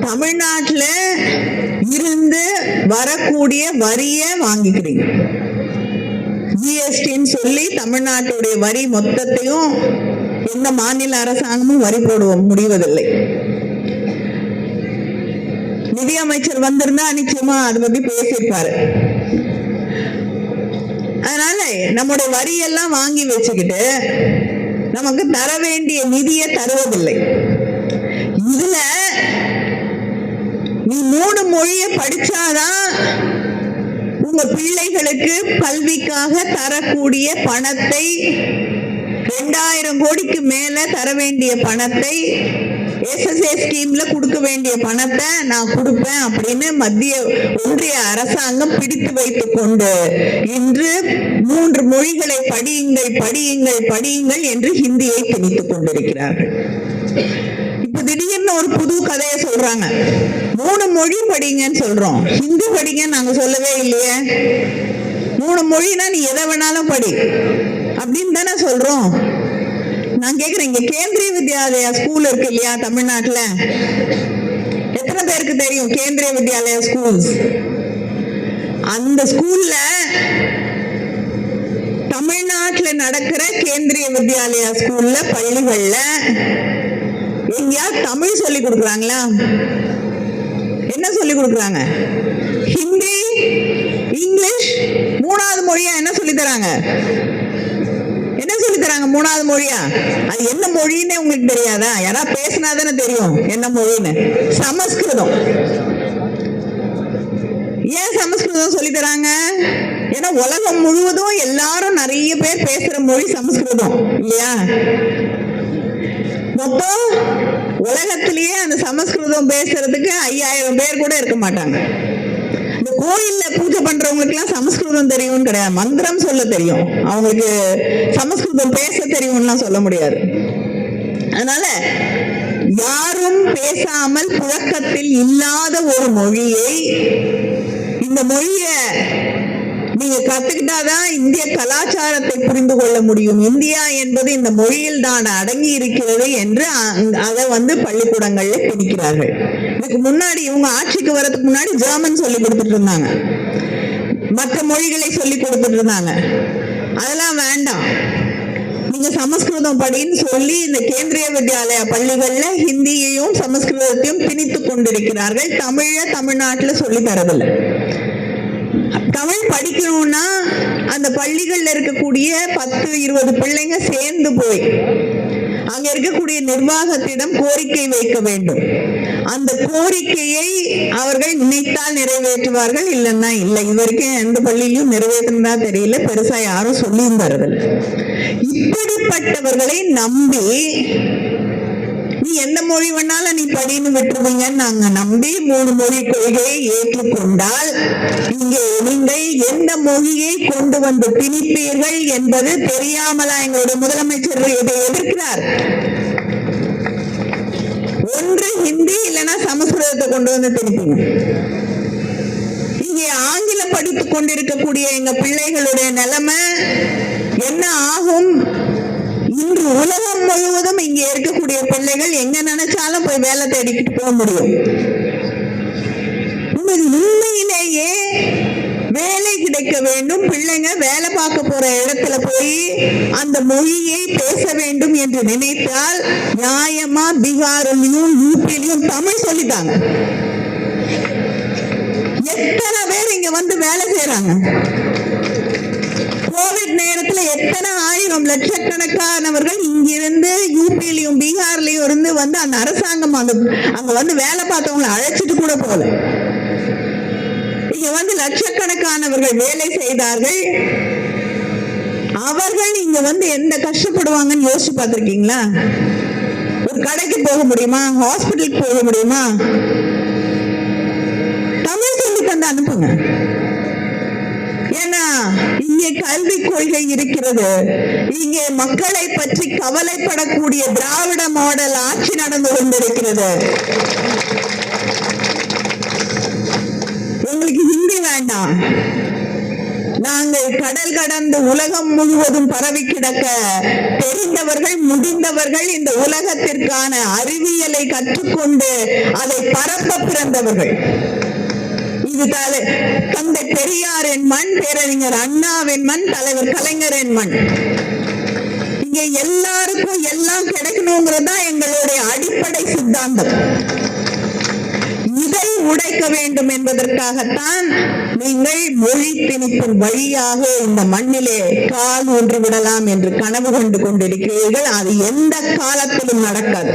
தமிழ்நாட்டில் இருந்து வரக்கூடிய வரியை வாங்கிக்கிறீங்க. ஜிஎஸ்டின்னு சொல்லி தமிழ்நாட்டுடைய வரி மொத்தத்தையும் எந்த மாநில அரசாங்கமும் வரி போட முடிவதில்லை. நிதியமைச்சர் வந்திருந்தா நிச்சயமா அதை பத்தி பேசியிருப்பாரு. அதனால நம்முடைய வரியெல்லாம் வாங்கி வச்சுக்கிட்டு நமக்கு தர வேண்டிய நிதியை தருவதில்லை. இதுல நீ 3 மொழியை படிச்சாதான் உங்க பிள்ளைகளுக்கு கல்விக்காக தரக்கூடிய பணத்தை 2000 கோடிக்கு மேல தர வேண்டிய பணத்தை SSA ஸ்கீம்ல கொடுக்க வேண்டிய பணத்தை நான் கொடுப்பேன் அப்படின்னு மத்திய ஒன்றிய அரசாங்கம் பிடித்து வைத்துக் கொண்டு இன்று 3 மொழிகளை படியுங்கள் படியுங்கள் படியுங்கள் என்று ஹிந்தியை திணித்துக் கொண்டிருக்கிறார்கள். இப்ப திடீர்னு ஒரு புது கதையை சொல்றாங்க. 3 மொழி படிங்கன்னு சொல்றோம், ஹிந்தி படிங்க நாங்க சொல்லவே இல்லையே. 3 மொழினா நீ எதை வேணாலும் படி அப்படின்னு தானே சொல்றோம். நான் கேக்குறேன், இங்க கேந்திரிய வித்யாலயா ஸ்கூல் இருக்கு இல்லையா தமிழ்நாட்டுல, எத்தனை பேருக்கு தெரியும் கேந்திரிய வித்யாலயா ஸ்கூல்ஸ்? அந்த ஸ்கூல்ல தமிழ்நாட்டுல நடக்கிற கேந்திரிய வித்யாலயா ஸ்கூல்ல பள்ளிகள்ல எங்கேயாவது தமிழ் சொல்லி கொடுக்குறாங்களா? என்ன சொல்லி கொடுக்குறாங்க? ஹிந்தி, இங்கிலீஷ் 3வது மொழியா என்ன சொல்லி தராங்க? என்ன சொல்லி தராங்க 3வது மொழியா? அது என்ன மொழின்னு உங்களுக்கு தெரியாதா? யாராவது பேசினாதானே தெரியும் என்ன மொழின்னு. சமஸ்கிருதம். ஏன் சமஸ்கிருதம் சொல்லி தராங்க? ஏன்னா உலகம் முழுவதும் எல்லாரும் நிறைய பேர் பேசுற மொழி சமஸ்கிருதம் இல்லையா? மொத்தம் உலகத்திலேயே அந்த சமஸ்கிருதம் பேசுறதுக்கு 5000 பேர் கூட இருக்க மாட்டாங்க. இந்த கோயில்ல பூஜை பண்றவங்களுக்கு எல்லாம் சமஸ்கிருதம் தெரியும்னு கிடையாது, மந்திரம் சொல்ல தெரியும். அவங்களுக்கு சமஸ்கிருதம் பேச தெரியும்லாம் சொல்ல முடியாது. அதனால யாரும் பேசாமல் புழக்கத்தில் இல்லாத ஒரு மொழியை, இந்த மொழிய நீங்க கத்துக்கிட்டாதான் இந்திய கலாச்சாரத்தை புரிந்து கொள்ள முடியும். இந்தியா என்பது இந்த மொழியில் தான் அடங்கி இருக்கிறது என்று அதை பள்ளிக்கூடங்கள்ல திணிக்கிறார்கள். இதுக்கு முன்னாடி இவங்க ஆட்சிக்கு வரதுக்கு முன்னாடி ஜெர்மன் சொல்லி கொடுத்துட்டு இருந்தாங்க, மற்ற மொழிகளை சொல்லி கொடுத்துட்டு இருந்தாங்க. அதெல்லாம் வேண்டாம், நீங்க சமஸ்கிருதம் படின்னு சொல்லி இந்த கேந்திரிய வித்யாலயா பள்ளிகள்ல ஹிந்தியையும் சமஸ்கிருதத்தையும் திணித்து கொண்டிருக்கிறார்கள். தமிழ்நாட்டுல சொல்லி தரதில்லை. தமிழ் படிக்கணும்னா அந்த பள்ளிகள்ல இருக்கக்கூடிய 10-20 பிள்ளைங்க சேர்ந்து போய் அங்க இருக்கக்கூடிய நிர்வாகத்திடம் கோரிக்கை வைக்க வேண்டும். அந்த கோரிக்கையை அவர்கள் நினைத்தால் நிறைவேற்றுவார்கள், இல்லைன்னா இல்லை. இதுவரைக்கும் எந்த பள்ளியிலும் நிறைவேற்றினா தெரியல, பெருசா யாரும் சொல்லியும் தரதில்லை. இப்படிப்பட்டவர்களை நம்பி நீ எந்த மொழி வேணாலும் நீ படின்னு விட்டுருவீங்கன்னு நாங்க நம்பி 3 மொழி கொள்கையை ஏற்றுக்கொண்டால் இங்கே நீங்கள் எந்த மொழியை கொண்டு வந்து திணிப்பீர்கள் என்பது தெரியாமலா எங்களுடைய முதலமைச்சர் இதை எதிர்க்கிறார். ஒன்று ஹிந்தி இல்லைன்னா சமஸ்கிருதத்தை கொண்டு வந்து திணிப்பீங்க. இங்கே ஆங்கிலம் படித்துக் கொண்டிருக்கக்கூடிய எங்க பிள்ளைகளுடைய நிலைமை என்ன ஆகும்? இன்று உலகம் முழுவதும் இங்கே இருக்கக்கூடிய பிள்ளைகள் எங்க நினைச்சாலும் போய் வேலை தேடிக்கிட்டு போக முடியும். உண்மையிலேயே வேலை கிடைக்க வேண்டும், பிள்ளைங்க வேலை பார்க்க போற இடத்துல போய் அந்த மொழியை பேச வேண்டும் என்று நினைத்தால் நியாயமா பீகாரிலையும் யூபிலையும் தமிழ் சொல்லிட்டாங்க. எத்தனை பேர் இங்க வேலை செய்யறாங்க? கோவிட் நேரத்துல எத்தனை ஆயிரம் லட்சக்கணக்கானவர்கள் இங்கிருந்து யூபியிலையும் பீகார்லயும் இருந்து அந்த அரசாங்கம் அங்க வேலை பார்த்தவங்களை அழைச்சிட்டு கூட போல. இங்க லட்சக்கணக்கானவர்கள் வேலை செய்தார்கள். அவர்கள் இங்க எந்த கஷ்டப்படுவாங்கன்னு யோசிச்சு பார்த்திருக்கீங்களா? ஒரு கடைக்கு போக முடியுமா? ஹாஸ்பிட்டலுக்கு போக முடியுமா? தமிழ் சொல்லி தந்து அனுப்புங்க. ஏன்னா இங்கே கல்வி கொள்கை இருக்கிறது. இங்கே மக்களை பற்றி கவலைப்படக்கூடிய திராவிட மாடல் ஆட்சி நடந்து கொண்டிருக்கிறது. உங்களுக்கு ஹிந்தி வேண்டாம், நான் நாங்கள் கடல் கடந்து உலகம் முழுவதும் பரவி கிடக்க தெரிந்தவர்கள் முடிந்தவர்கள் இந்த உலகத்திற்கான அறிவியலை கற்றுக்கொண்டு அதை பரப்ப பிறந்தவர்கள். இது தந்தை பெரியாரின் மண், பேரறிஞர் அண்ணாவின் மண், தலைவர் கலைஞரின் மண். இங்க எல்லாருக்கும் எல்லாம் கிடைக்கணுங்கிறது தான் எங்களுடைய அடிப்படை சித்தாந்தம். இதை உடைக்க வேண்டும் என்பதற்காகத்தான் நீங்கள் மொழி திணிப்பின் வழியாக இந்த மண்ணிலே கால் ஊன்றி விடலாம் என்று கனவு கண்டு கொண்டிருக்கிறீர்கள். அது எந்த காலத்திலும் நடக்காது.